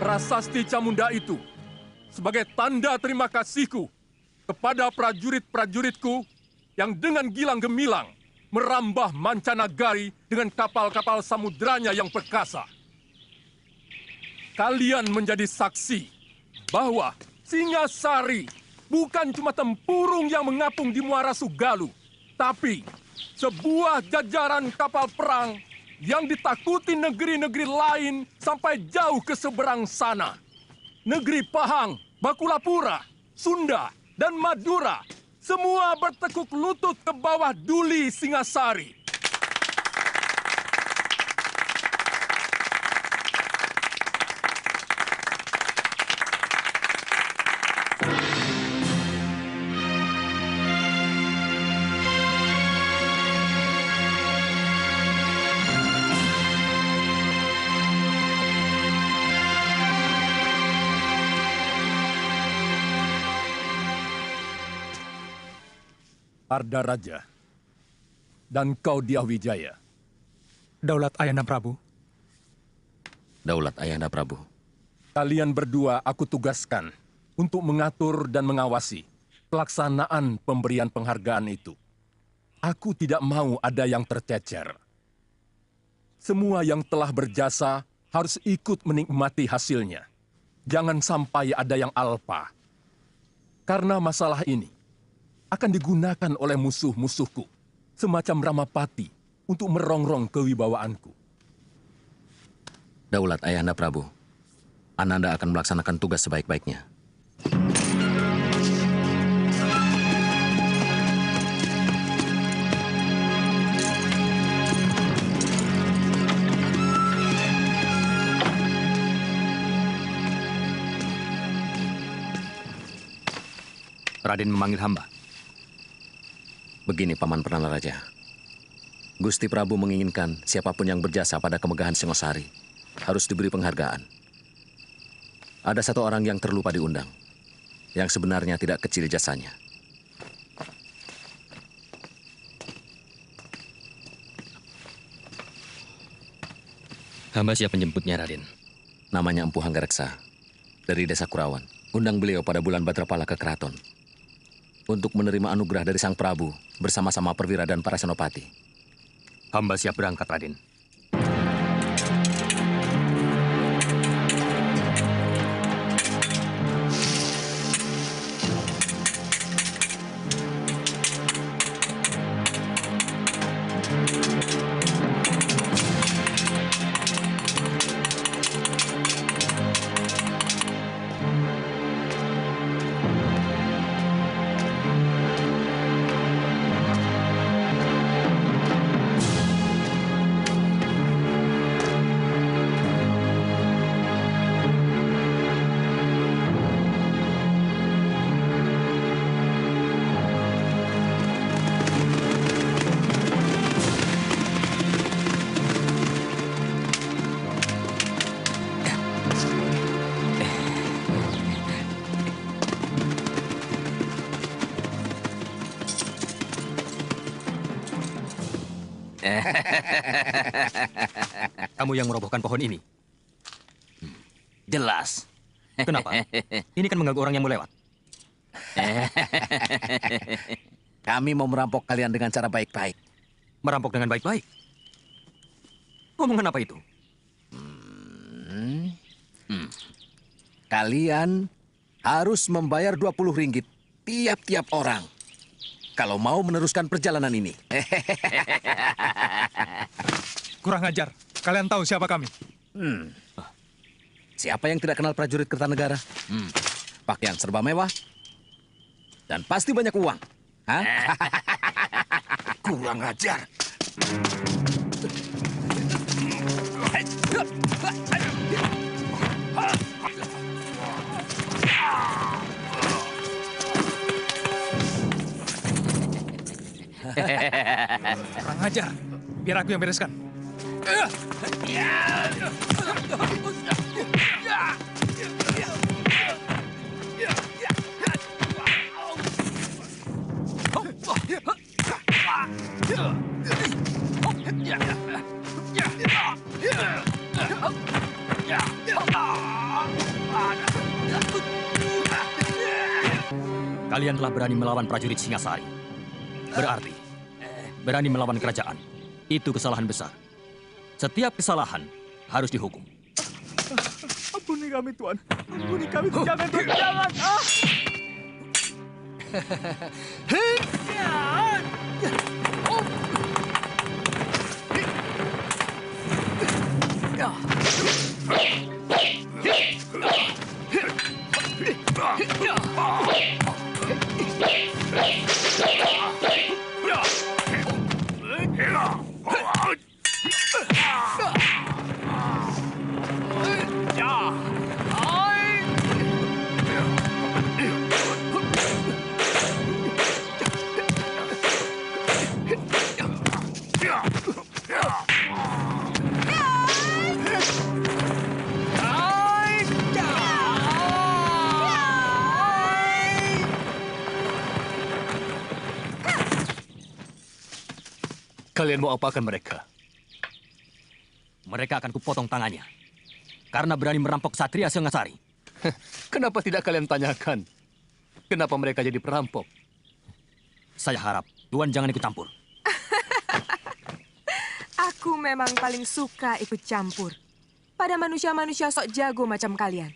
prasasti Camunda itu sebagai tanda terima kasihku kepada prajurit-prajuritku yang dengan gilang gemilang merambah mancanagari dengan kapal-kapal samudranya yang perkasa. Kalian menjadi saksi bahwa Singasari bukan cuma tempurung yang mengapung di Muara Sugalu, tapi sebuah jajaran kapal perang yang ditakuti negeri-negeri lain sampai jauh ke seberang sana. Negeri Pahang, Bakulapura, Sunda, dan Madura semua bertekuk lutut ke bawah duli Singasari. Arda Raja, dan kau Diahwijaya. Daulat Ayahanda Prabu. Daulat Ayahanda Prabu. Kalian berdua aku tugaskan untuk mengatur dan mengawasi pelaksanaan pemberian penghargaan itu. Aku tidak mau ada yang tercecer. Semua yang telah berjasa harus ikut menikmati hasilnya. Jangan sampai ada yang alpa. Karena masalah ini akan digunakan oleh musuh-musuhku, semacam Ramapati, untuk merongrong kewibawaanku. Daulat Ayahanda Prabu, Ananda akan melaksanakan tugas sebaik-baiknya. Raden memanggil hamba. Begini, Paman Perdana Raja. Gusti Prabu menginginkan siapapun yang berjasa pada kemegahan Singosari harus diberi penghargaan. Ada satu orang yang terlupa diundang, yang sebenarnya tidak kecil jasanya. Hamba siap menjemputnya, Raden. Namanya Empu Hanggareksa, dari Desa Kurawan. Undang beliau pada bulan Badrapala ke keraton untuk menerima anugerah dari Sang Prabu bersama-sama perwira dan para senopati. Hamba siap berangkat, Raden. Kamu yang merobohkan pohon ini? Jelas. Kenapa? Ini kan mengganggu orang yang mau lewat. Kami mau merampok kalian dengan cara baik-baik. Merampok dengan baik-baik? Omongan apa itu? Kalian harus membayar 20 ringgit tiap-tiap orang kalau mau meneruskan perjalanan ini. Kurang ajar. Kalian tahu siapa kami? Siapa yang tidak kenal prajurit Kertanegara? Pakaian serba mewah dan pasti banyak uang. Hah? Kurang ajar. Kurang ajar. Biar aku yang bereskan. Kalian telah berani melawan prajurit Singasari. Berarti, berani melawan kerajaan. Itu kesalahan besar. Setiap kesalahan harus dihukum. Ampuni kami, Tuan. Ampuni kami, jangan, Tuan, jangan. Ah! Kalian mau apakan mereka? Mereka akan kupotong tangannya. Karena berani merampok Satria Singasari. Kenapa tidak kalian tanyakan? Kenapa mereka jadi perampok? Saya harap Tuan jangan ikut campur. Aku memang paling suka ikut campur pada manusia-manusia sok jago macam kalian.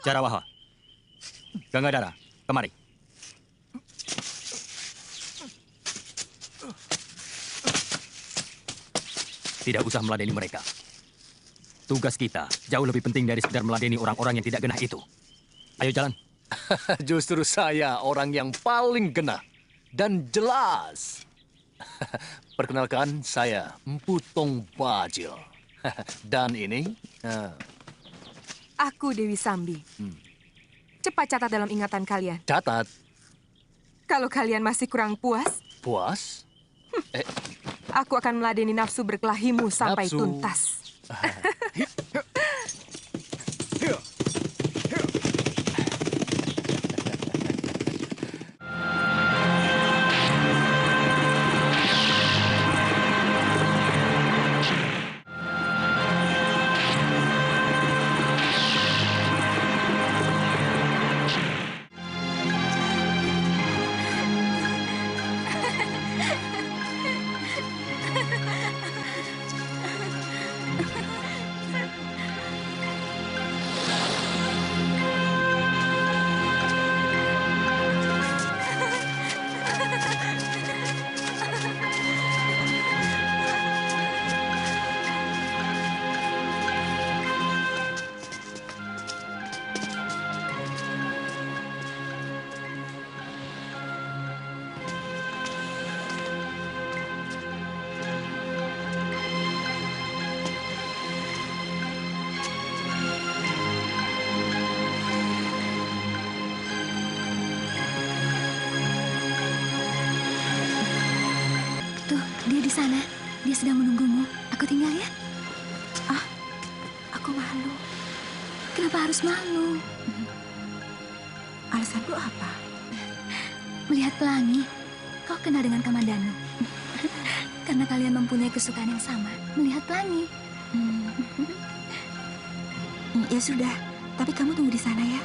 Jarawaha, Gangadara, kemari. Tidak usah meladeni mereka. Tugas kita jauh lebih penting dari sekedar meladeni orang-orang yang tidak genah itu. Ayo jalan. Justru saya orang yang paling genah dan jelas. Perkenalkan, saya Empu Tong Bajil. Dan ini... Aku Dewi Sambi. Cepat catat dalam ingatan kalian. Catat. Kalau kalian masih kurang puas, Puas? aku akan meladeni nafsu berkelahimu sampai Nafsu. tuntas. Tuh, dia di sana. Dia sedang menunggumu. Aku tinggal ya. Ah, aku malu. Kenapa harus malu? Alasanku apa? Melihat pelangi, kau kenal dengan Kamandanu. Karena kalian mempunyai kesukaan yang sama, melihat pelangi. Ya sudah, tapi kamu tunggu di sana ya.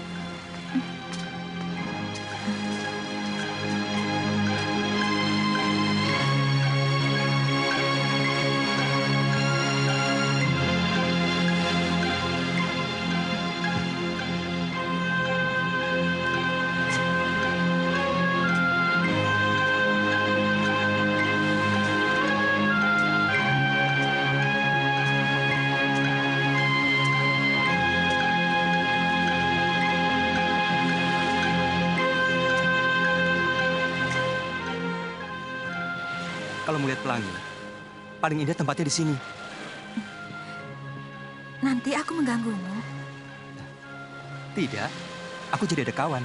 Kalau melihat pelangi, paling indah tempatnya di sini. Nanti aku mengganggumu. Tidak, aku jadi ada kawan.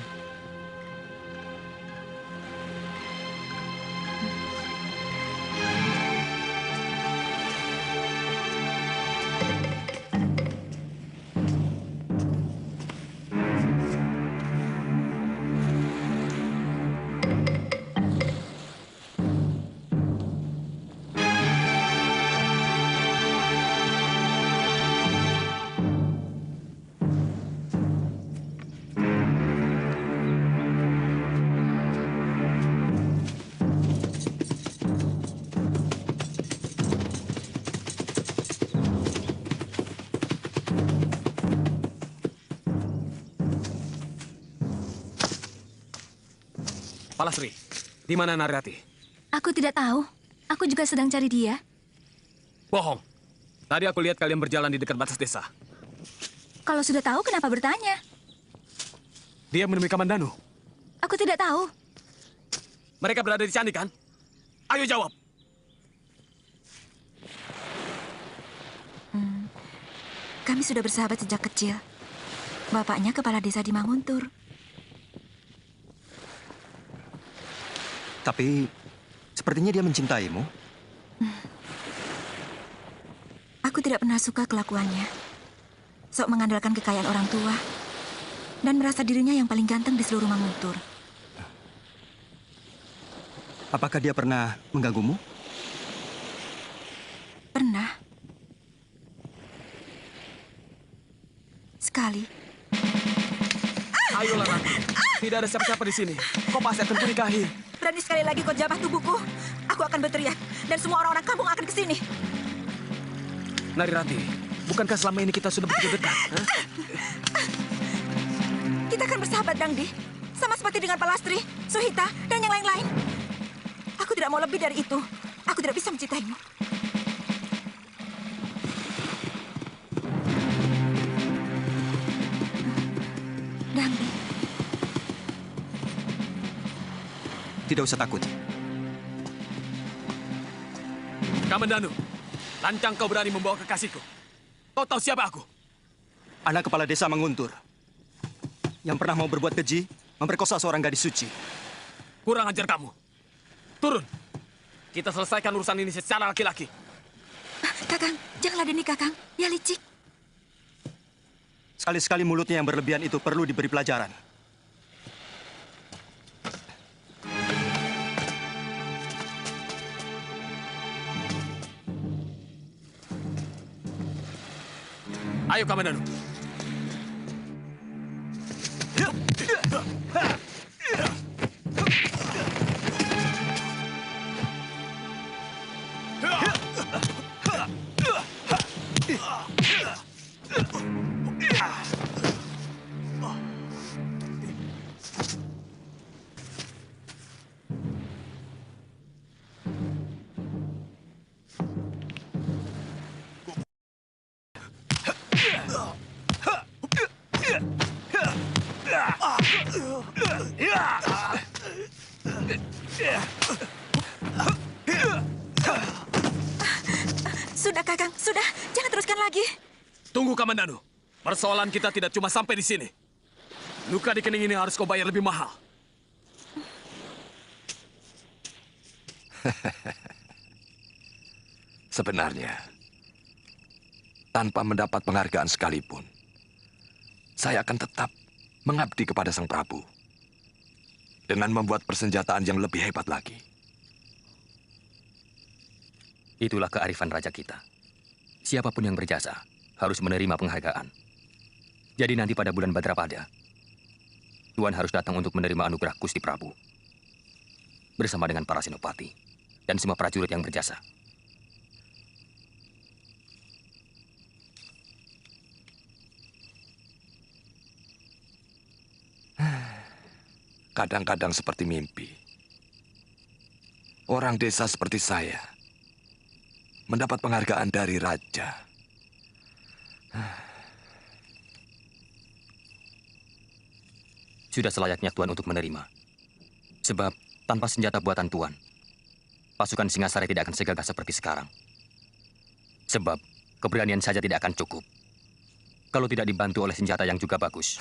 Palasri, di mana Narirati? Aku tidak tahu. Aku juga sedang cari dia. Bohong. Tadi aku lihat kalian berjalan di dekat batas desa. Kalau sudah tahu, kenapa bertanya? Dia menemui Kamandanu. Aku tidak tahu. Mereka berada di candi, kan? Ayo jawab. Kami sudah bersahabat sejak kecil. Bapaknya kepala desa di Manguntur. Tapi, sepertinya dia mencintaimu. Aku tidak pernah suka kelakuannya. Sok mengandalkan kekayaan orang tua. Dan merasa dirinya yang paling ganteng di seluruh Manguntur. Apakah dia pernah mengganggumu? Pernah. Sekali. Ayolah, Rati. Tidak ada siapa-siapa di sini. Kau pasti akan kunikahi. Berani sekali lagi kau jabah tubuhku. Aku akan berteriak. Dan semua orang-orang kampung akan kesini. Narirati, bukankah selama ini kita sudah begitu dekat? Hah? Kita akan bersahabat, Dangdi. Sama seperti dengan Palastri, Suhita, dan yang lain-lain. Aku tidak mau lebih dari itu. Aku tidak bisa mencintaimu. Dangdi, Tidak usah takut. Kamandanu, lancang kau berani membawa kekasihku. Kau tahu siapa aku? Anak kepala desa Manguntur. Yang pernah mau berbuat keji, memperkosa seorang gadis suci. Kurang ajar kamu. Turun. Kita selesaikan urusan ini secara laki-laki. Kakang, jangan ladeni Kakang. Dia licik. Sekali-sekali mulutnya yang berlebihan itu perlu diberi pelajaran. Ayo, Kamandanu. Sudah, Kakang. Sudah. Jangan teruskan lagi. Tunggu, Kamandanu. Persoalan kita tidak cuma sampai di sini. Luka di kening ini harus kau bayar lebih mahal. Sebenarnya, tanpa mendapat penghargaan sekalipun, saya akan tetap mengabdi kepada Sang Prabu dengan membuat persenjataan yang lebih hebat lagi. Itulah kearifan raja kita. Siapapun yang berjasa harus menerima penghargaan. Jadi nanti pada bulan Badrapada, Tuan harus datang untuk menerima anugerah Gusti Prabu. Bersama dengan para senopati dan semua prajurit yang berjasa. Kadang-kadang seperti mimpi. Orang desa seperti saya mendapat penghargaan dari raja. Sudah selayaknya Tuan untuk menerima. Sebab tanpa senjata buatan Tuan, pasukan Singasari tidak akan segagah seperti sekarang. Sebab keberanian saja tidak akan cukup kalau tidak dibantu oleh senjata yang juga bagus.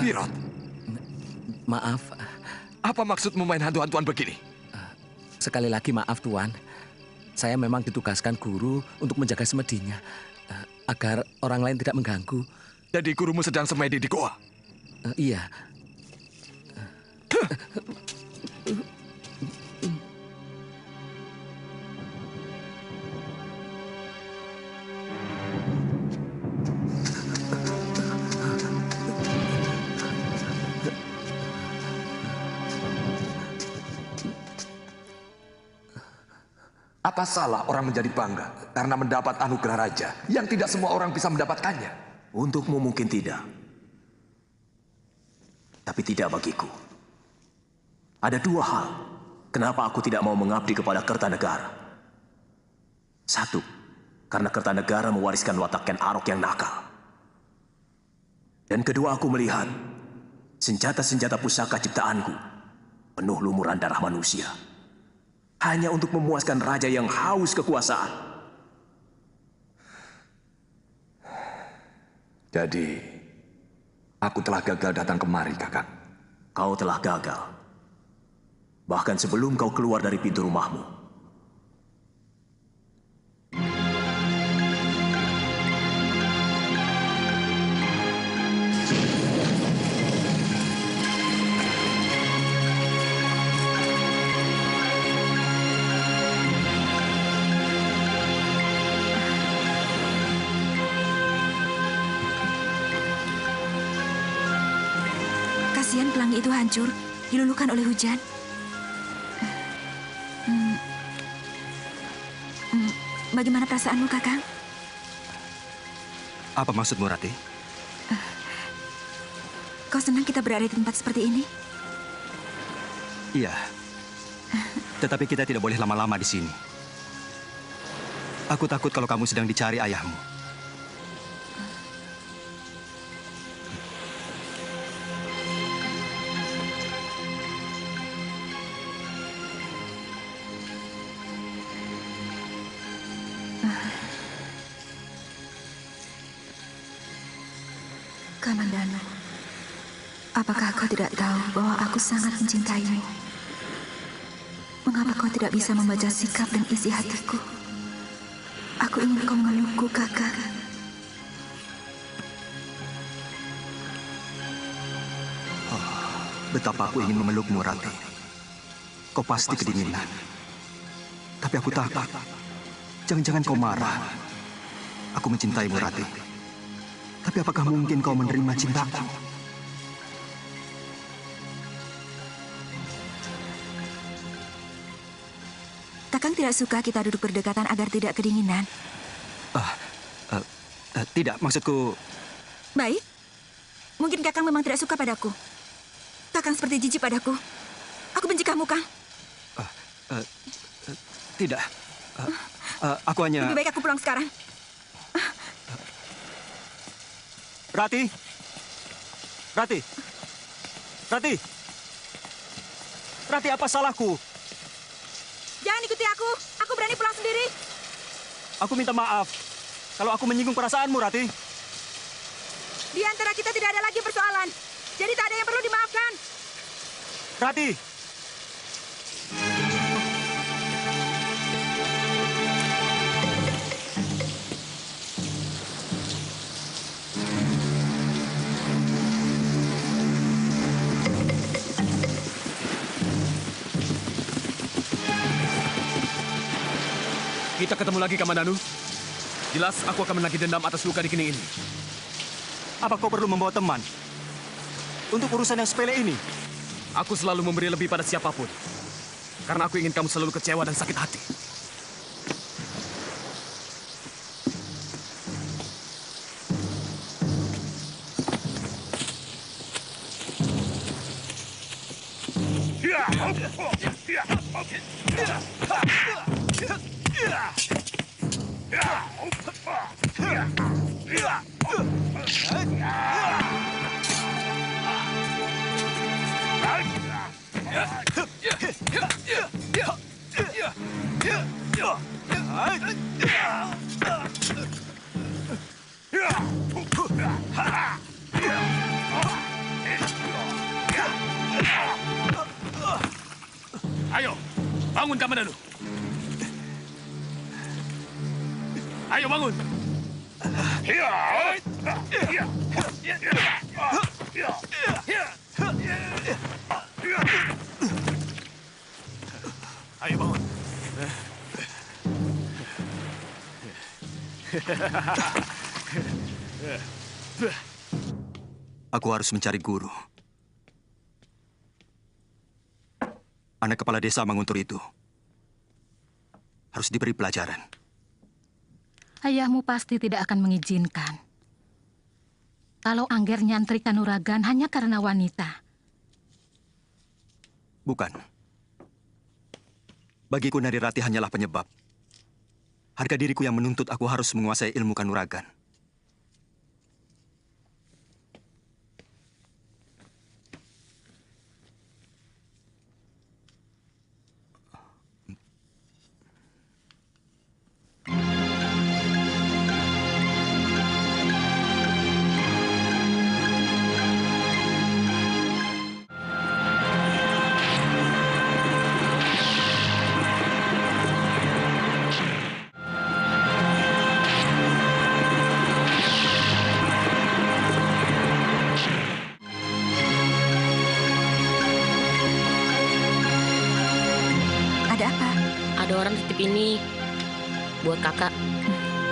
Birot, Maaf, apa maksudmu main hantu-hantuan begini? sekali lagi maaf Tuan. Saya memang ditugaskan guru untuk menjaga semedinya, agar orang lain tidak mengganggu. Jadi gurumu sedang semedi di goa? Iya. Apa salah orang menjadi bangga karena mendapat anugerah raja yang tidak semua orang bisa mendapatkannya? Untukmu mungkin tidak. Tapi tidak bagiku. Ada dua hal kenapa aku tidak mau mengabdi kepada Kertanegara. Satu, karena Kertanegara mewariskan watak Ken Arok yang nakal. Dan kedua, aku melihat senjata-senjata pusaka ciptaanku penuh lumuran darah manusia. Hanya untuk memuaskan raja yang haus kekuasaan. Jadi, aku telah gagal datang kemari, Kakang. Kau telah gagal. Bahkan sebelum kau keluar dari pintu rumahmu. Kasihan pelangi itu hancur, diluluhkan oleh hujan. Bagaimana perasaanmu, Kakang? Apa maksudmu, Rati? Kau senang kita berada di tempat seperti ini? Iya. Tetapi kita tidak boleh lama-lama di sini. Aku takut kalau kamu sedang dicari ayahmu. Kamandano, apakah kau tidak tahu bahwa aku sangat mencintaimu? Mengapa kau tidak bisa membaca sikap dan isi hatiku? Aku ingin kau memelukku, Kakak. Betapa aku ingin memelukmu, Rati. Kau pasti kedinginan. Tapi aku takut. Jangan-jangan kau marah. Aku mencintaimu, Rati. Tapi apakah mungkin kau menerima cintaku? Kakang tidak suka kita duduk berdekatan agar tidak kedinginan. Tidak, maksudku... Baik. Mungkin Kakang memang tidak suka padaku. Kakang seperti jijik padaku. Aku benci kamu, Kang. Tidak. Aku hanya... Lebih baik aku pulang sekarang. Rati! Rati! Rati! Rati, apa salahku? Jangan ikuti aku. Aku berani pulang sendiri. Aku minta maaf kalau aku menyinggung perasaanmu, Rati. Di antara kita tidak ada lagi persoalan. Jadi tak ada yang perlu dimaafkan. Rati! kita ketemu lagi, Kamandanu. Jelas aku akan menagih dendam atas luka di kening ini. Apa kau perlu membawa teman? Untuk urusan yang sepele ini? Aku selalu memberi lebih pada siapapun. Karena aku ingin kamu selalu kecewa dan sakit hati. Ayo, bangun Kamandanu. Ayo bangun. Ayo bangun. Aku harus mencari guru. Anak kepala desa Manguntur itu harus diberi pelajaran. Ayahmu pasti tidak akan mengizinkan. Kalau Angger nyantri Kanuragan hanya karena wanita. Bukan. Bagiku Narirati hanyalah penyebab. Harga diriku yang menuntut aku harus menguasai ilmu Kanuragan. Ada orang titip ini buat kakak.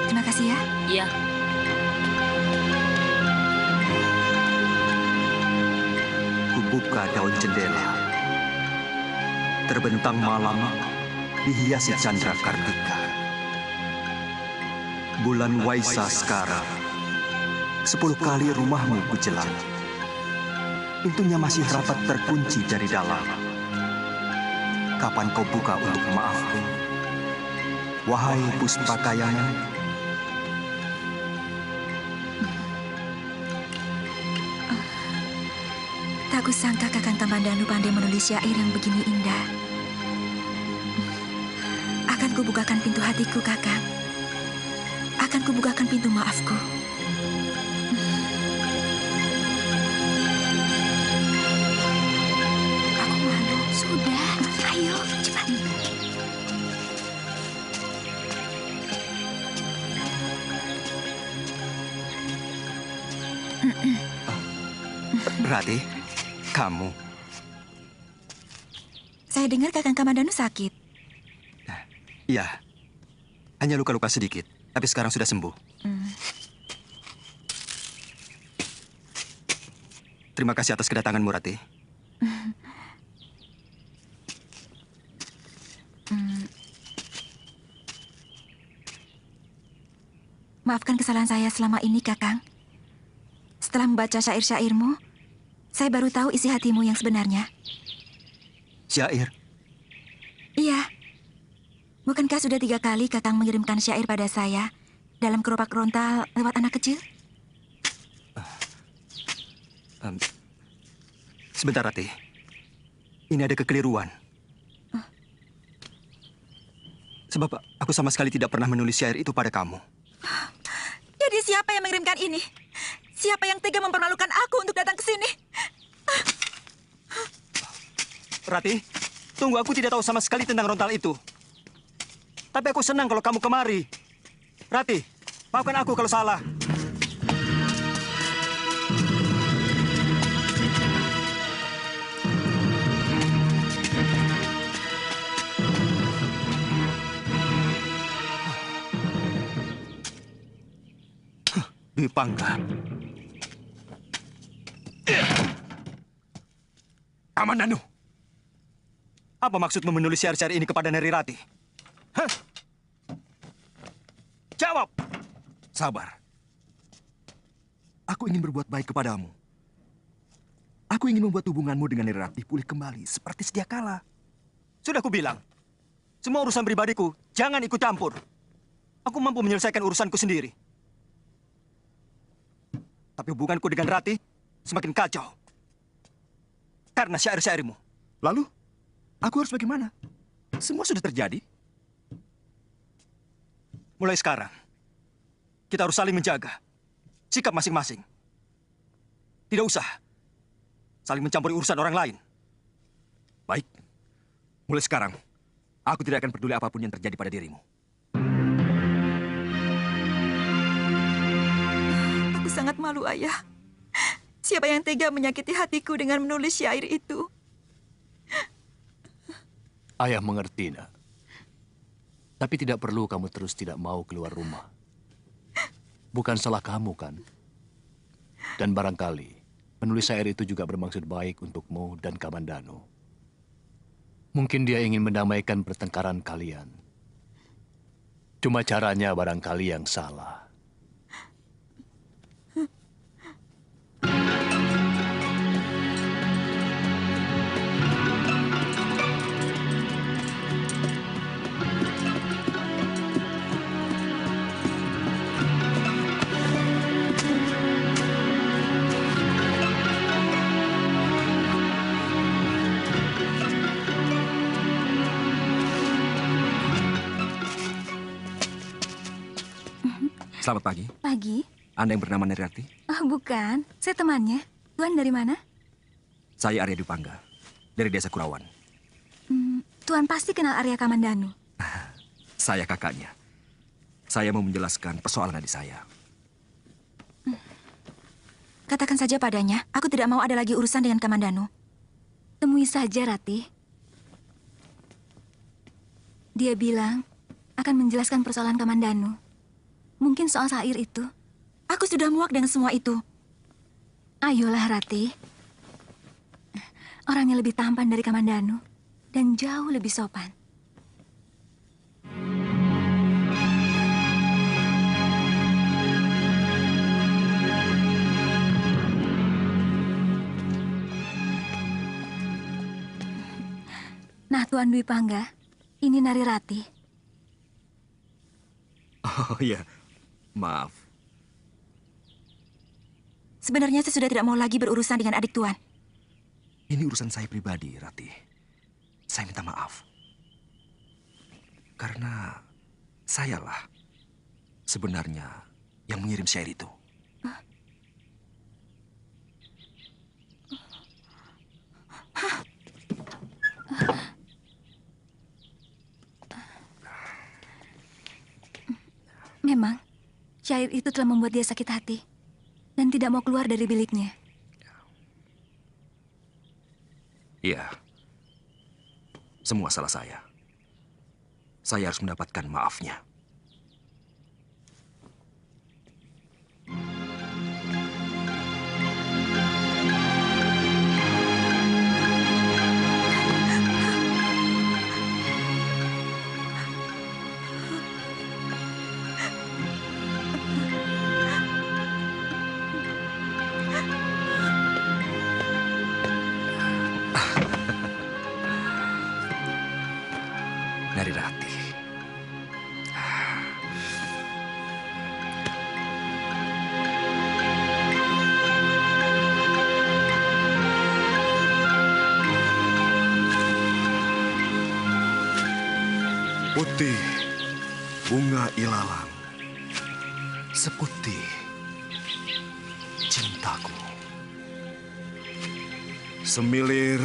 Terima kasih ya. Iya. Kubuka daun jendela. Terbentang malam dihiasi candra kartika. Bulan Waisa sekarang. 10 kali rumahmu kujelang. Pintunya masih rapat terkunci dari dalam. Kapan kau buka untuk maafku? Wahai Puspakayangan. Tak kusangka Kakang Kamandanu pandai menulis syair yang begini indah. Akan kubukakan pintu hatiku, Kakang. Akan kubukakan pintu maafku. Aku malu. Sudah, ayo cepat. Rati, kamu. Saya dengar Kakang Kamandanu sakit. Iya, hanya luka-luka sedikit, tapi sekarang sudah sembuh. Terima kasih atas kedatanganmu, Rati. Maafkan kesalahan saya selama ini, Kakang. Setelah membaca syair-syairmu, saya baru tahu isi hatimu yang sebenarnya. Syair? Iya. Bukankah sudah 3 kali Kakang mengirimkan syair pada saya dalam keropak rontal lewat anak kecil? Sebentar, Rati. Ini ada kekeliruan. Sebab aku sama sekali tidak pernah menulis syair itu pada kamu. Jadi siapa yang mengirimkan ini? Siapa yang tega mempermalukan aku untuk datang ke sini? Rati, tunggu, aku tidak tahu sama sekali tentang rontal itu. Tapi aku senang kalau kamu kemari. Rati, maafkan aku kalau salah. Dwi Pangga. Kamandanu. Apa maksudmu menulis syair-syair ini kepada Neri Rati? Hah? Jawab! Sabar. Aku ingin berbuat baik kepadamu. Aku ingin membuat hubunganmu dengan Neri Rati pulih kembali seperti sedia kala. Sudah kubilang, semua urusan pribadiku jangan ikut campur. Aku mampu menyelesaikan urusanku sendiri. Tapi hubunganku dengan Rati semakin kacau. Karena syair-syairmu. Lalu, aku harus bagaimana? Semua sudah terjadi. Mulai sekarang, kita harus saling menjaga sikap masing-masing. Tidak usah saling mencampuri urusan orang lain. Baik. Mulai sekarang, aku tidak akan peduli apapun yang terjadi pada dirimu. Aku sangat malu, Ayah. Siapa yang tega menyakiti hatiku dengan menulis syair itu? Ayah mengerti, nak. Tapi tidak perlu kamu terus tidak mau keluar rumah. Bukan salah kamu, kan? Dan barangkali penulis syair itu juga bermaksud baik untukmu dan Kamandanu. Mungkin dia ingin mendamaikan pertengkaran kalian. Cuma caranya barangkali yang salah. Selamat pagi. Pagi? Anda yang bernama Neri Rati? Oh, bukan. Saya temannya. Tuan dari mana? Saya Arya Dwi Pangga, dari Desa Kurawan. Tuan pasti kenal Arya Kamandanu. Saya kakaknya. Saya mau menjelaskan persoalan adik saya. Katakan saja padanya, aku tidak mau ada lagi urusan dengan Kamandanu. Temui saja, Rati. Dia bilang akan menjelaskan persoalan Kamandanu. Mungkin soal syair itu. Aku sudah muak dengan semua itu. Ayolah, Rati. Orangnya lebih tampan dari Kamandanu. Dan jauh lebih sopan. Nah, Tuan Dwi Pangga, ini Nari Rati. Oh iya, maaf. Sebenarnya saya sudah tidak mau lagi berurusan dengan adik Tuan. Ini urusan saya pribadi, Rati. Saya minta maaf. Karena sayalah sebenarnya yang mengirim syair itu. Memang, syair itu telah membuat dia sakit hati dan tidak mau keluar dari biliknya. Iya. Semua salah saya. Saya harus mendapatkan maafnya. Nari Rati. Putih bunga ilalang, seputih cintaku. Semilir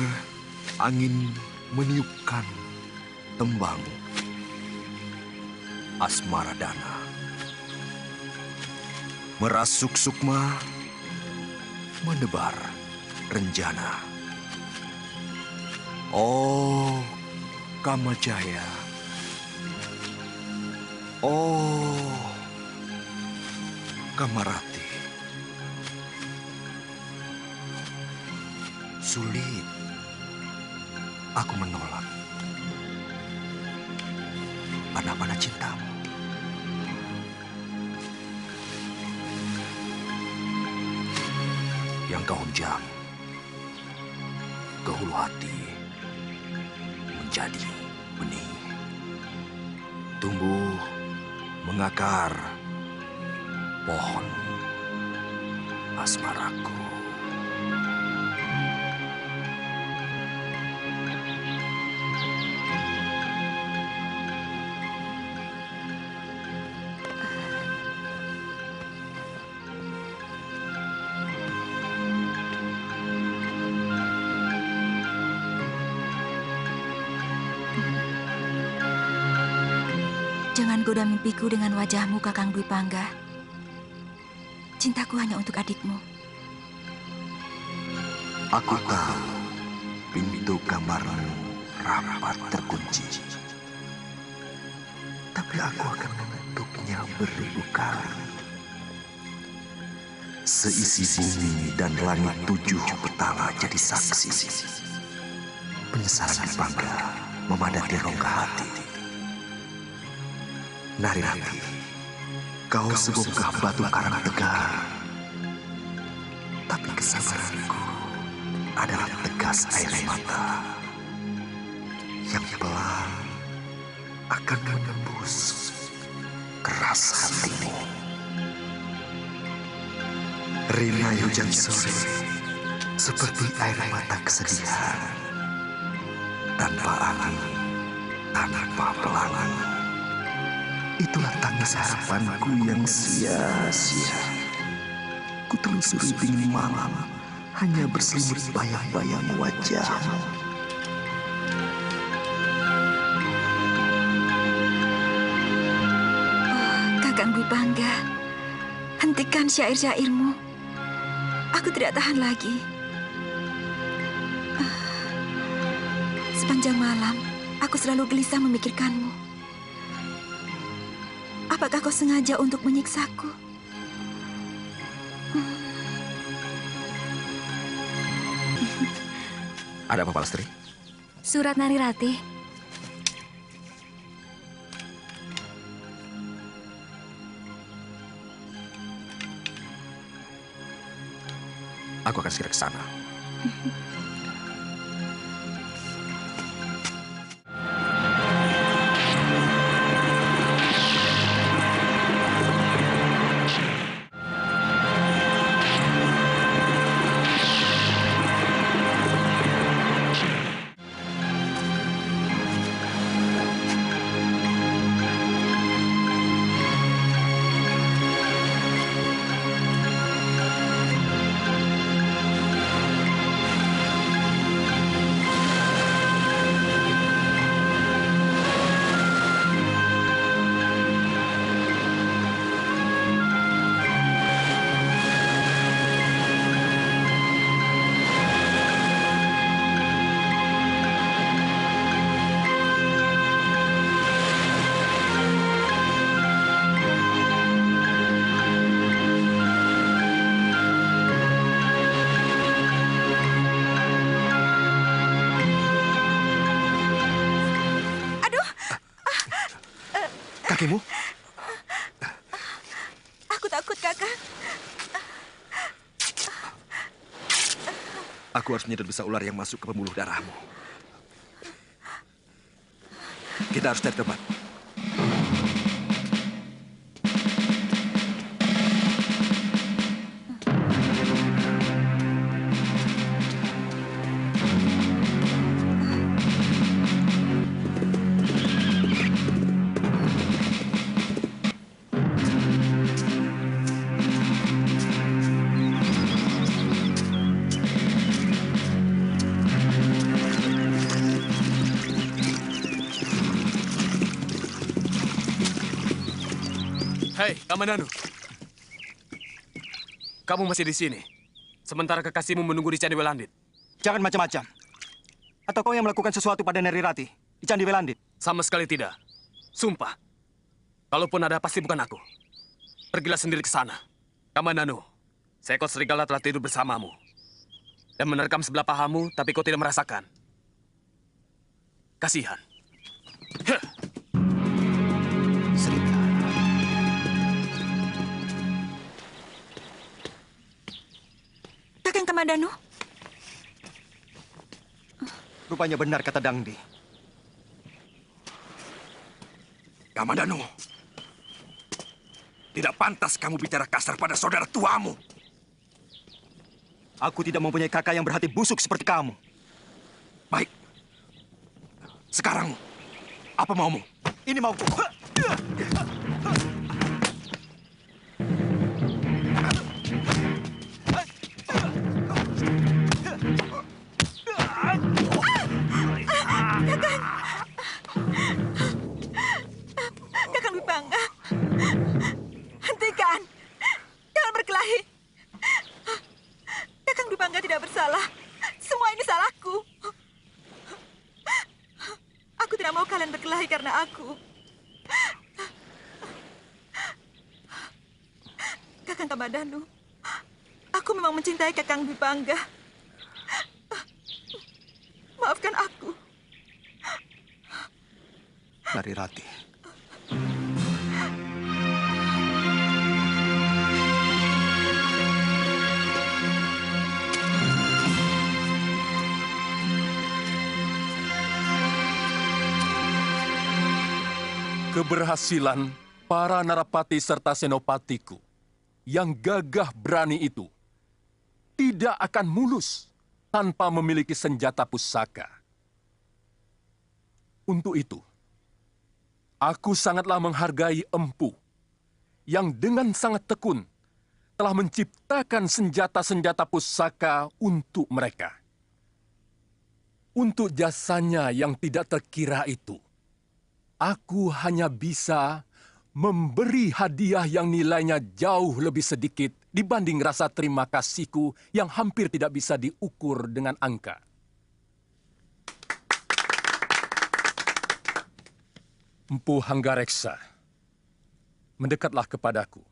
angin meniupkan tembang asmara dana. Merasuk sukma, menebar renjana. Oh, Kamajaya. Oh, Kamarati. sulit. Aku menolak. Panah-panah cintamu. Yang kau hujam ke hulu hati menjadi benih. Tumbuh, mengakar, pohon asmaraku. Jangan goda mimpiku dengan wajahmu, Kakang Dwi Pangga. Cintaku hanya untuk adikmu. Aku tahu pintu kamarmu rapat terkunci. Tapi aku akan menutupnya beribu kali. Seisi bumi dan langit 7 petala jadi saksi. Penyesalan Pangga memadati rongga hati. Narirati, kau sebongkah batu karang tegar. Tapi kesabaranku adalah tegas air mata yang pelan akan menembus keras hatimu. Rina hujan sore seperti air mata kesedihan, tanpa angin, tanpa pelangi. Itulah tangis harapanku yang sia-sia. Ku telusuri dingin malam, hanya berselimut bayang-bayang wajahmu. Oh, Kakang Dwi Pangga, hentikan syair-syairmu. Aku tidak tahan lagi. Sepanjang malam, aku selalu gelisah memikirkanmu. Apakah kau sengaja untuk menyiksaku? Ada apa, Palastri? Surat Narirati. Aku akan segera ke sana. Kakimu? Aku takut, Kakang. Aku harus menyedot besa ular yang masuk ke pembuluh darahmu. Kita harus cari tempat. Hei, Kamandanu. Kamu masih di sini. Sementara kekasihmu menunggu di Candi Welandit. Jangan macam-macam. Atau kau yang melakukan sesuatu pada Narirati di Candi Welandit? Sama sekali tidak. Sumpah. Kalaupun ada, pasti bukan aku. Pergilah sendiri ke sana. Kamandanu, seekor serigala telah tidur bersamamu. dan menerkam sebelah pahamu, tapi kau tidak merasakan. Kasihan. Kakang Kamandanu. Rupanya benar kata Dangdi. Kamandanu, tidak pantas kamu bicara kasar pada saudara tuamu. Aku tidak mempunyai kakak yang berhati busuk seperti kamu. Baik. Sekarang, apa maumu? Ini mauku. Kakang Dwi Pangga. Hentikan. Jangan berkelahi. Kakang Dwi Pangga tidak bersalah. Semua ini salahku. Aku tidak mau kalian berkelahi karena aku. Kakang Kamandanu, aku memang mencintai Kakang Dwi Pangga. Maafkan aku. Narirati. Keberhasilan para narapati serta senopatiku yang gagah berani itu tidak akan mulus tanpa memiliki senjata pusaka. Untuk itu, aku sangatlah menghargai Empu yang dengan sangat tekun telah menciptakan senjata-senjata pusaka untuk mereka. Untuk jasanya yang tidak terkira itu, aku hanya bisa memberi hadiah yang nilainya jauh lebih sedikit dibanding rasa terima kasihku yang hampir tidak bisa diukur dengan angka. Empu Hanggareksa, mendekatlah kepadaku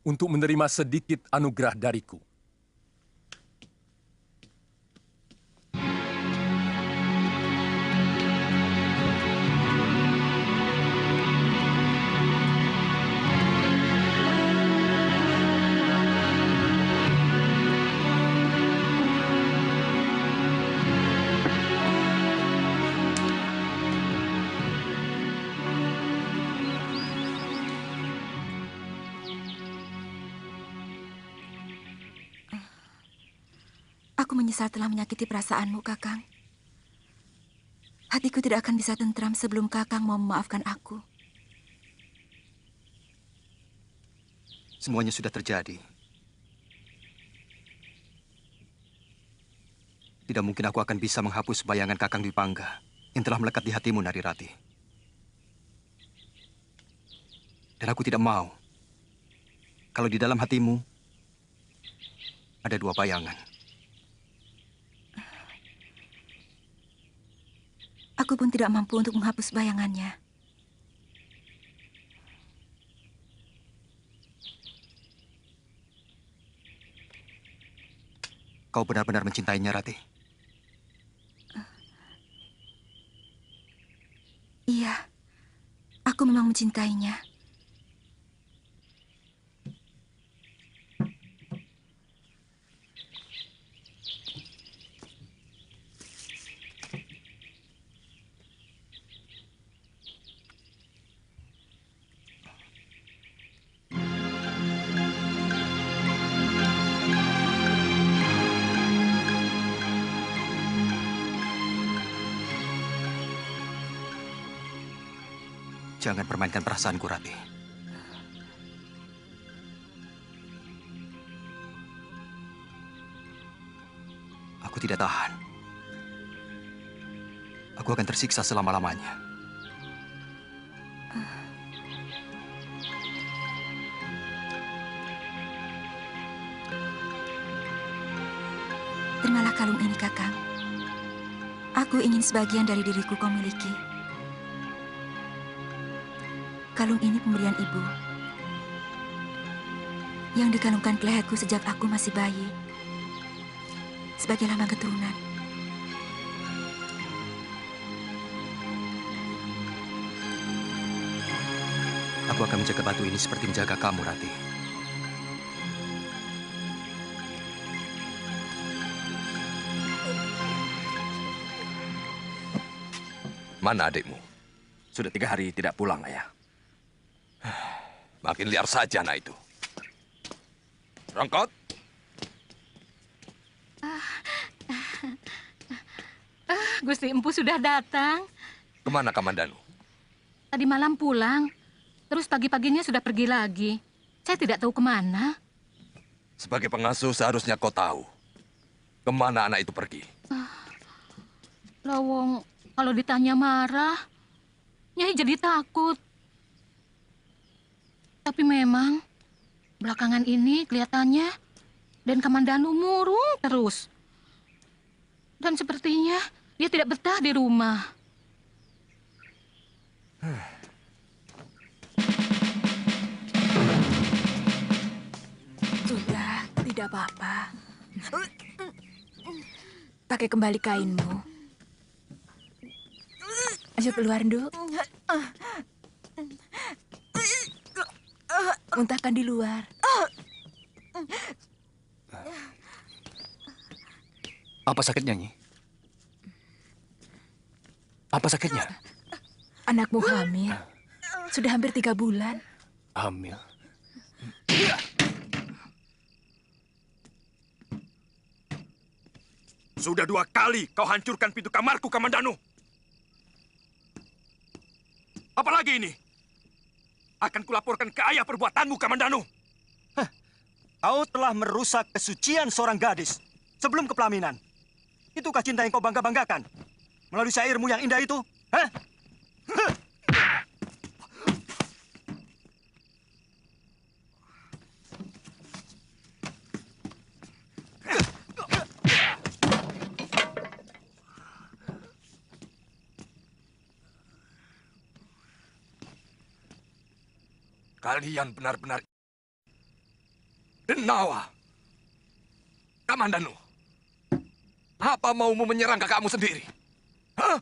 untuk menerima sedikit anugerah dariku. Aku menyesal telah menyakiti perasaanmu, Kakang. Hatiku tidak akan bisa tentram sebelum Kakang mau memaafkan aku. Semuanya sudah terjadi. Tidak mungkin aku akan bisa menghapus bayangan Kakang Dwi Pangga yang telah melekat di hatimu, Narirati. Dan aku tidak mau kalau di dalam hatimu ada dua bayangan. Aku pun tidak mampu untuk menghapus bayangannya. Kau benar-benar mencintainya, Rati? Iya, aku memang mencintainya. Jangan permainkan perasaanku, Rati. Aku tidak tahan. Aku akan tersiksa selama-lamanya. Terimalah kalung ini, Kakang. Aku ingin sebagian dari diriku kau miliki. Kalung ini pemberian ibu yang dikalungkan ke leherku sejak aku masih bayi. sebagai lambang keturunan. Aku akan menjaga batu ini seperti menjaga kamu, Rati. Mana adikmu? Sudah 3 hari tidak pulang, Ayah. Makin liar saja anak itu. Rongkot, Gusti Empu sudah datang. kemana Kamandanu? Tadi malam pulang. Terus pagi-paginya sudah pergi lagi. Saya tidak tahu kemana. Sebagai pengasuh seharusnya kau tahu. Kemana anak itu pergi? Lawong, kalau ditanya marah, Nyai jadi takut. Tapi memang, belakangan ini kelihatannya Den Kamandanu murung terus. Dan sepertinya dia tidak betah di rumah. Sudah, tidak apa-apa. Pakai kembali kainmu. Ayo keluar, Nduk. Muntahkan di luar. Apa sakitnya, Nyi? Apa sakitnya? Anakmu hamil. Sudah hampir 3 bulan. Hamil. Sudah 2 kali kau hancurkan pintu kamarku, Kamandanu. Apalagi ini? Akan kulaporkan ke ayah perbuatanmu, Kamandanu. Kau telah merusak kesucian seorang gadis sebelum kepelaminan. Itukah cinta yang kau bangga-banggakan? Melalui syairmu yang indah itu? Hah? Kalian benar-benar denawa. Kamandanu, apa maumu menyerang kakakmu sendiri? Hah?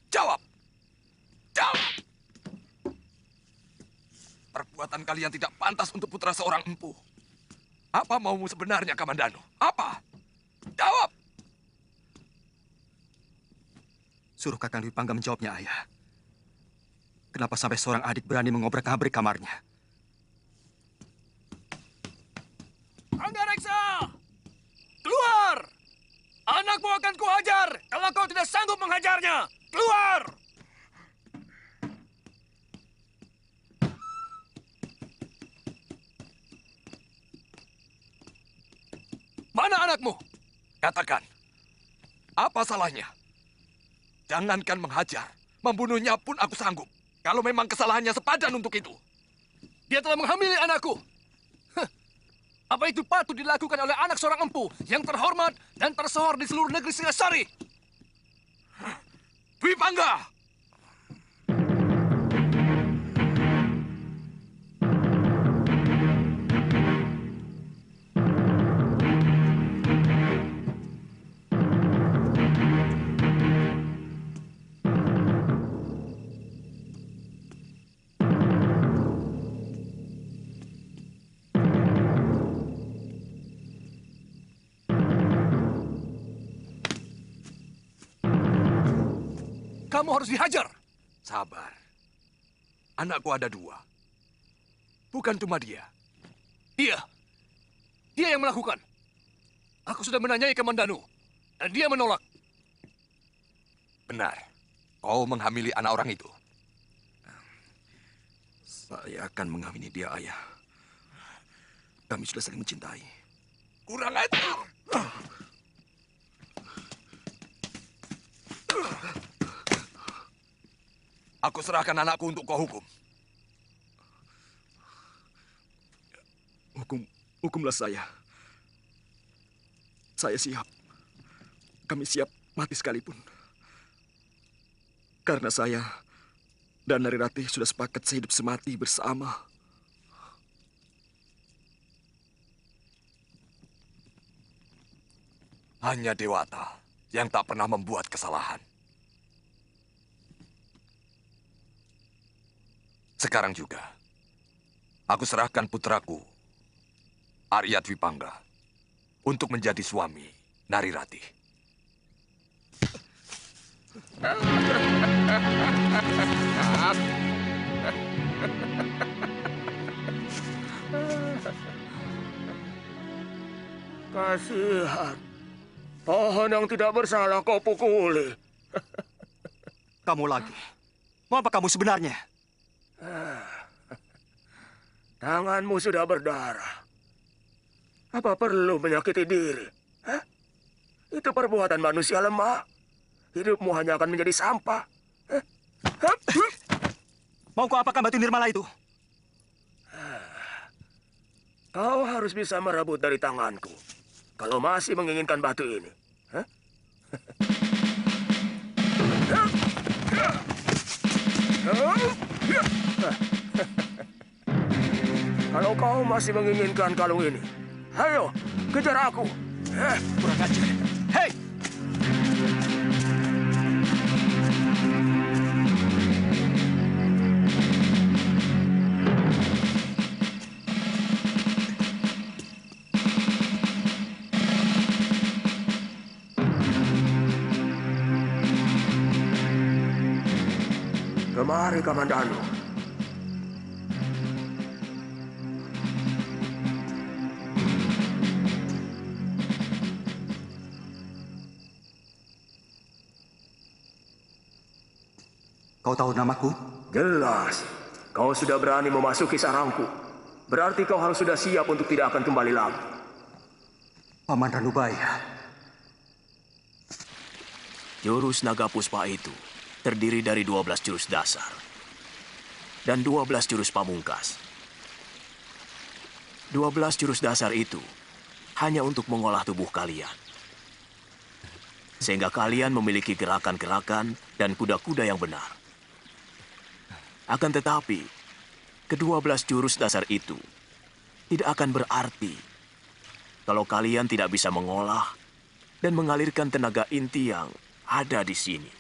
Jawab. Jawab. Perbuatan kalian tidak pantas untuk putra seorang empu. Apa maumu sebenarnya, Kamandanu? Apa? Jawab. Suruh Kakang Dwi Pangga menjawabnya, Ayah. Kenapa sampai seorang adik berani mengobrak-abrik kamarnya? Anggareksa! Keluar! Anakmu akan kuhajar kalau kau tidak sanggup menghajarnya. Keluar! Mana anakmu? Katakan. Apa salahnya? Jangankan menghajar, membunuhnya pun aku sanggup. Kalau memang kesalahannya sepadan untuk itu. Dia telah menghamili anakku. Apa itu patut dilakukan oleh anak seorang empu yang terhormat dan tersohor di seluruh negeri Singasari? Dwi Pangga! Kamu harus dihajar. Sabar. Anakku ada 2. Bukan cuma dia. Dia yang melakukan. Aku sudah menanyai Kamandanu, dan dia menolak. Benar. Kau menghamili anak orang itu. Saya akan menghamili dia, Ayah. Kami sudah saling mencintai. Kurang ajar. Aku serahkan anakku untuk kau hukum. Hukumlah saya. Saya siap. Kami siap mati sekalipun. Karena saya dan Narirati sudah sepakat sehidup semati bersama. Hanya Dewata yang tak pernah membuat kesalahan. Sekarang juga, aku serahkan putraku, Arya Dwipangga, untuk menjadi suami Narirati. Kasihan. Pohon yang tidak bersalah kau pukuli. Kamu lagi. Mau apa kamu sebenarnya? Tanganmu sudah berdarah. Apa perlu menyakiti diri? Hah? Itu perbuatan manusia lemah. Hidupmu hanya akan menjadi sampah. Mau kau apakan batu nirmala itu? Kau harus bisa merebut dari tanganku. Kalau masih menginginkan batu ini. Hah? Kalau kau masih menginginkan kalung ini, ayo, kejar aku. Kurang ajar. Hei! Kemari, Kamandanu. Kau tahu namaku? Jelas. Kau sudah berani memasuki sarangku. Berarti kau harus sudah siap untuk tidak akan kembali lagi. Paman Ranubaya. Jurus naga puspa itu terdiri dari 12 jurus dasar dan 12 jurus pamungkas. 12 jurus dasar itu hanya untuk mengolah tubuh kalian. Sehingga kalian memiliki gerakan-gerakan dan kuda-kuda yang benar. Akan tetapi, ke-12 jurus dasar itu tidak akan berarti kalau kalian tidak bisa mengolah dan mengalirkan tenaga inti yang ada di sini.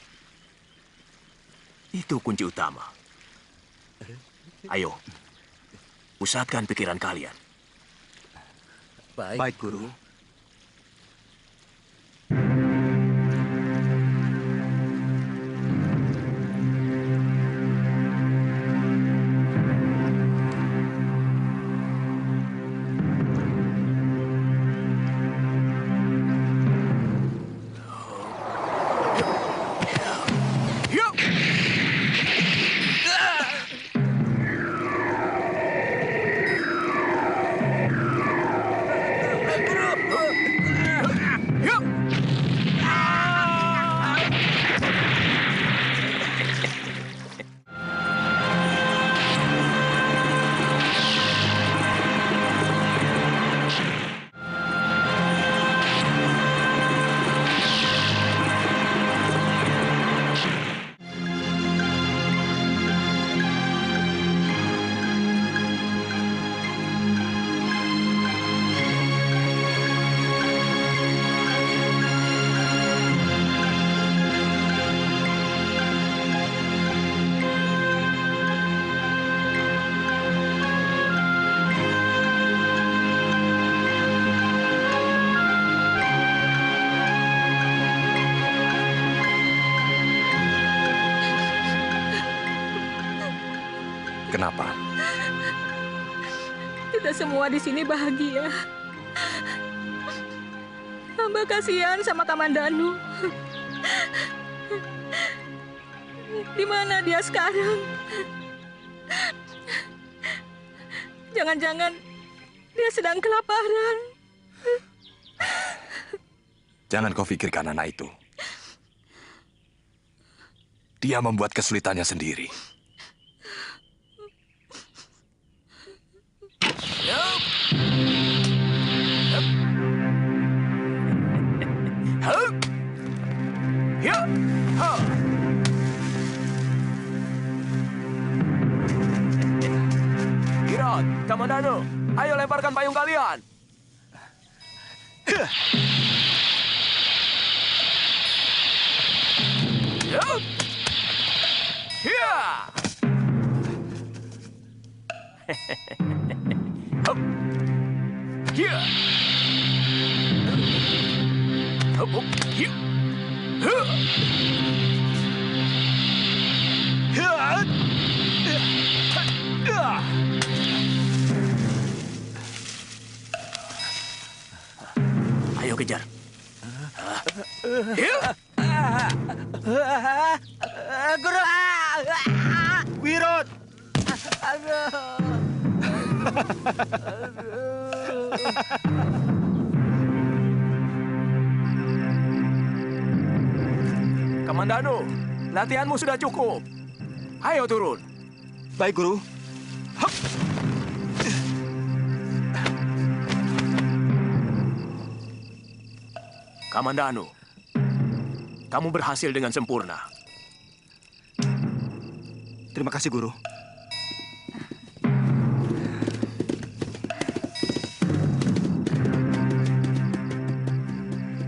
Itu kunci utama. Ayo, pusatkan pikiran kalian. Baik, Guru. Kenapa? Kita semua di sini bahagia. Hamba kasihan sama Kamandanu. Di mana dia sekarang? Jangan-jangan dia sedang kelaparan. Jangan kau pikirkan anak itu. Dia membuat kesulitannya sendiri. Kirat, Kamandanu, ayo lemparkan payung kalian. Ayo kejar. Guru! Wirot! Kamandano, latihanmu sudah cukup. Ayo turun. Baik, Guru. Kamandano, kamu berhasil dengan sempurna. Terima kasih, Guru.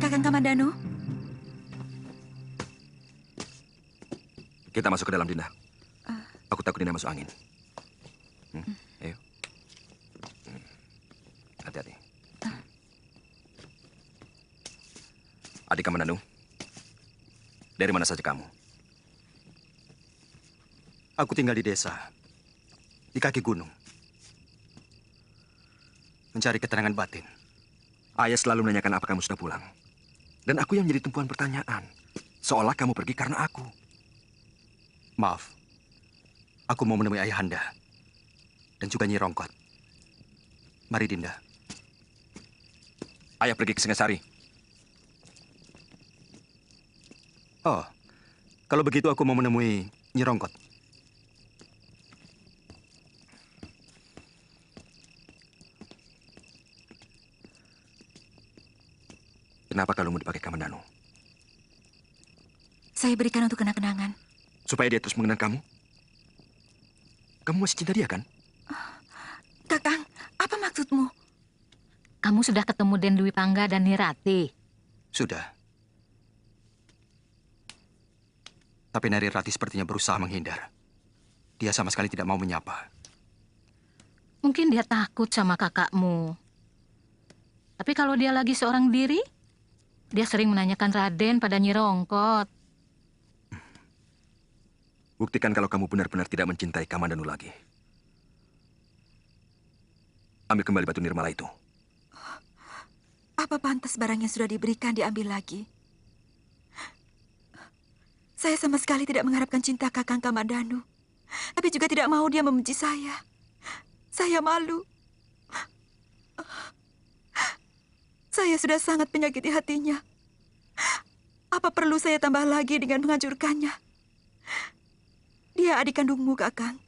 Kakang Kamandano, Kita masuk ke dalam, Dinda. Aku takut Dinda masuk angin. Ayo. Hati-hati. Adik Kamandanu, dari mana saja kamu? Aku tinggal di desa, di kaki gunung. Mencari ketenangan batin. Ayah selalu menanyakan apa kamu sudah pulang. Dan aku yang menjadi tumpuan pertanyaan. Seolah kamu pergi karena aku. Maaf, aku mau menemui Ayahanda dan juga Nyi Rongkot. Mari, Dinda. Ayah pergi ke Singasari. Oh, kalau begitu aku mau menemui Nyi Rongkot. Kenapa kalungmu dipakai Kamandanu? saya berikan untuk kenang-kenangan. Supaya dia terus mengenang kamu? Kamu masih cinta dia, kan? Kakang, apa maksudmu? Kamu sudah ketemu Den Dwi Pangga dan Nirati? Sudah. Tapi Nari Rati sepertinya berusaha menghindar. Dia sama sekali tidak mau menyapa. Mungkin dia takut sama kakakmu. Tapi kalau dia lagi seorang diri, dia sering menanyakan Raden pada Nyi Rongkot. Buktikan kalau kamu benar-benar tidak mencintai Kamandanu lagi. Ambil kembali batu nirmala itu. Apa pantas barang yang sudah diberikan diambil lagi? Saya sama sekali tidak mengharapkan cinta Kakang Kamandanu. Tapi juga tidak mau dia membenci saya. Saya malu. Saya sudah sangat menyakiti hatinya. Apa perlu saya tambah lagi dengan menghancurkannya? Dia adik kandungmu, Kakang.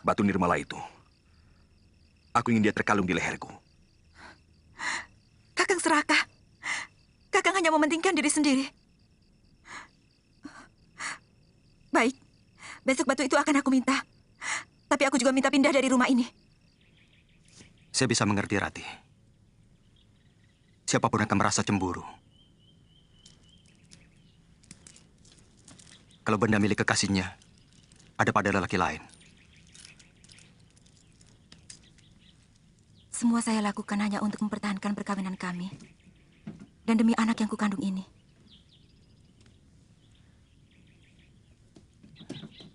Batu nirmala itu. Aku ingin dia terkalung di leherku. Kakang serakah. Kakang hanya mementingkan diri sendiri. Baik, besok batu itu akan aku minta. Tapi aku juga minta pindah dari rumah ini. Saya bisa mengerti, Rati. Siapapun akan merasa cemburu. Kalau benda milik kekasihnya ada pada lelaki lain. Semua saya lakukan hanya untuk mempertahankan perkawinan kami. Dan demi anak yang kukandung ini.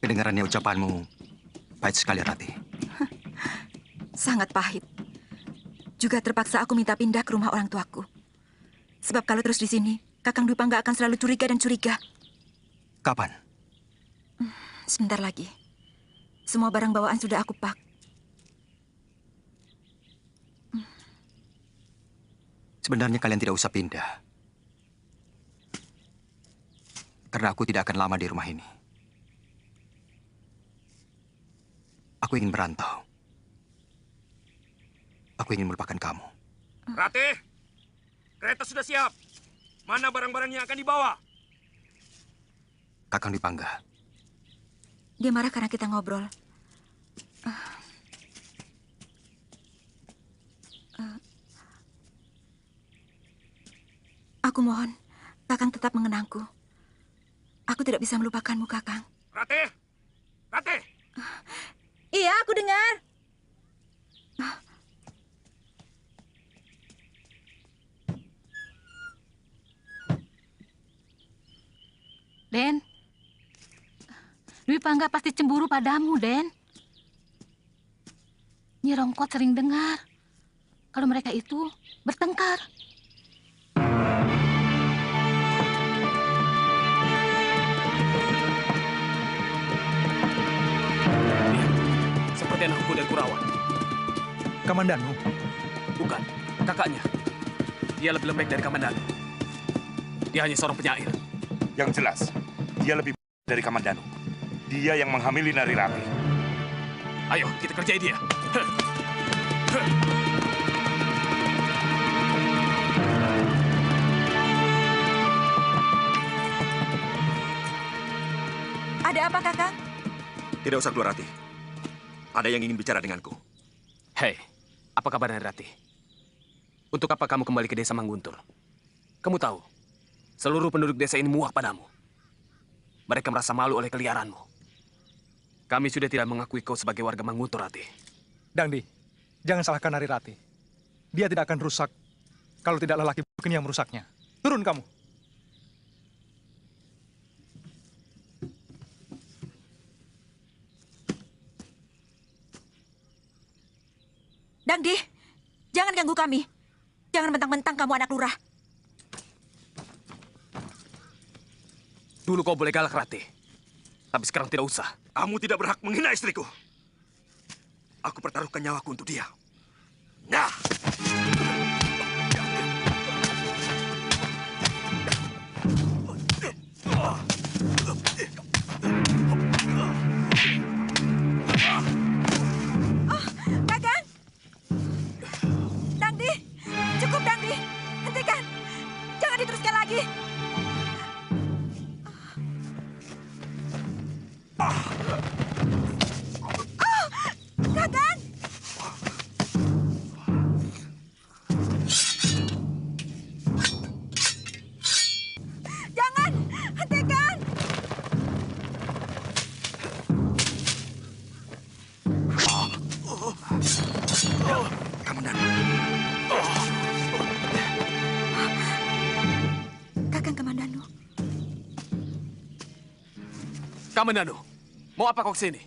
Kedengarannya ucapanmu pahit sekali, Rati. Sangat pahit. Juga terpaksa aku minta pindah ke rumah orang tuaku. Sebab kalau terus di sini, Kakang Dwi Pangga akan selalu curiga dan curiga. Kapan? Sebentar lagi. Semua barang bawaan sudah aku pak. Sebenarnya kalian tidak usah pindah. Karena aku tidak akan lama di rumah ini. Aku ingin merantau. Aku ingin melupakan kamu. Ratih, kereta sudah siap. Mana barang-barang yang akan dibawa? Kakang Dwi Pangga. Dia marah karena kita ngobrol. Aku mohon, Kakang tetap mengenangku. Aku tidak bisa melupakanmu, Kakang. Ratih! Ratih! Iya, aku dengar. Den, Dwi Pangga pasti cemburu padamu, Den. Nyi Rongkot sering dengar kalau mereka itu bertengkar. Seperti anak kuda Kurawan. Kamandanu? Bukan, kakaknya. Dia lebih lembek dari Kamandanu. Dia hanya seorang penyair. Yang jelas, dia lebih dari Kamandanu. Dia yang menghamili Nari Ratih. Ayo, kita kerjai dia. Ada apa, Kakang? Tidak usah keluar, Ratih. Ada yang ingin bicara denganku. Hei, apa kabar Nari Ratih? Untuk apa kamu kembali ke desa Mangguntur? Kamu tahu, seluruh penduduk desa ini muak padamu. Mereka merasa malu oleh keliaranmu. Kami sudah tidak mengakui kau sebagai warga Mangguntur, Ratih. Dangdi, jangan salahkan Nari Ratih. Dia tidak akan rusak kalau tidak lelaki bukan yang merusaknya. Turun kamu. Dangdi, jangan ganggu kami. Jangan mentang-mentang kamu anak lurah. Dulu kau boleh galak, Ratih. Tapi sekarang tidak usah. Kamu tidak berhak menghina istriku. Aku pertaruhkan nyawaku untuk dia. Nah! Kakang! Dangdi! Cukup, Dangdi! Hentikan! Jangan diteruskan lagi! Kakang! Jangan! Hentikan! Kakang Kamandanu. Kamandanu, mau apa kau kesini?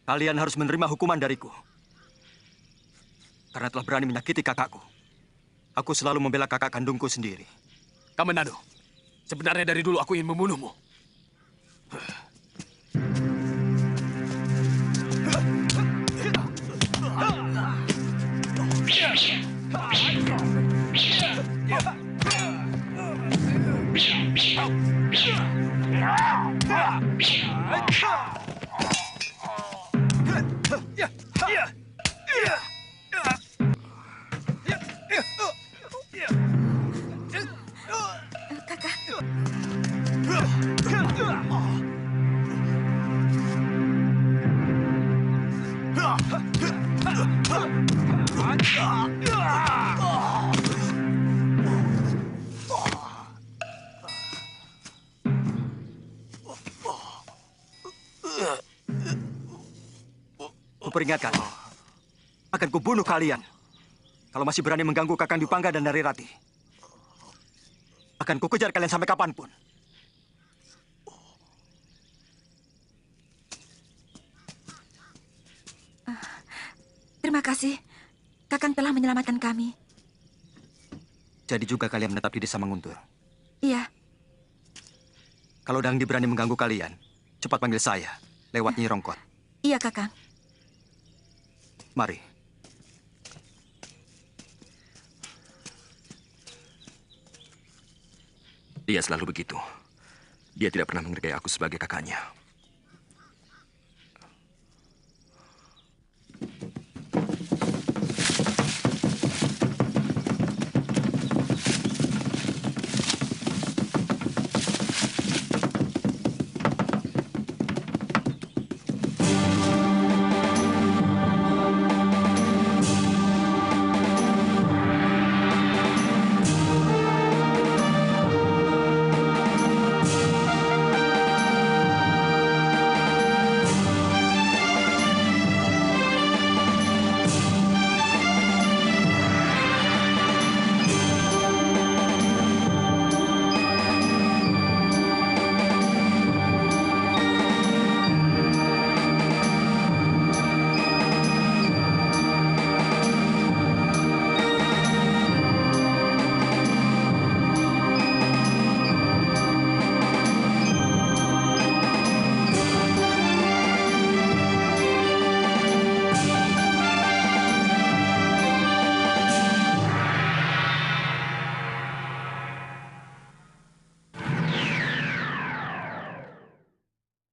Kalian harus menerima hukuman dariku. Karena telah berani menyakiti kakakku. Aku selalu membela kakak kandungku sendiri. Kamandanu, sebenarnya dari dulu aku ingin membunuhmu. Kuperingatkan, akan kubunuh kalian. Kalau masih berani mengganggu Kakang Dwi Pangga dan Nari Ratih. Akan kukejar kalian sampai kapanpun. Terima kasih. Kakang telah menyelamatkan kami. Jadi juga kalian menetap di desa Manguntur. Iya. Kalau Dangdi berani mengganggu kalian, cepat panggil saya lewat Nyi Rongkot. Iya, Kakang. Mari. Dia selalu begitu. Dia tidak pernah menghargai aku sebagai kakaknya.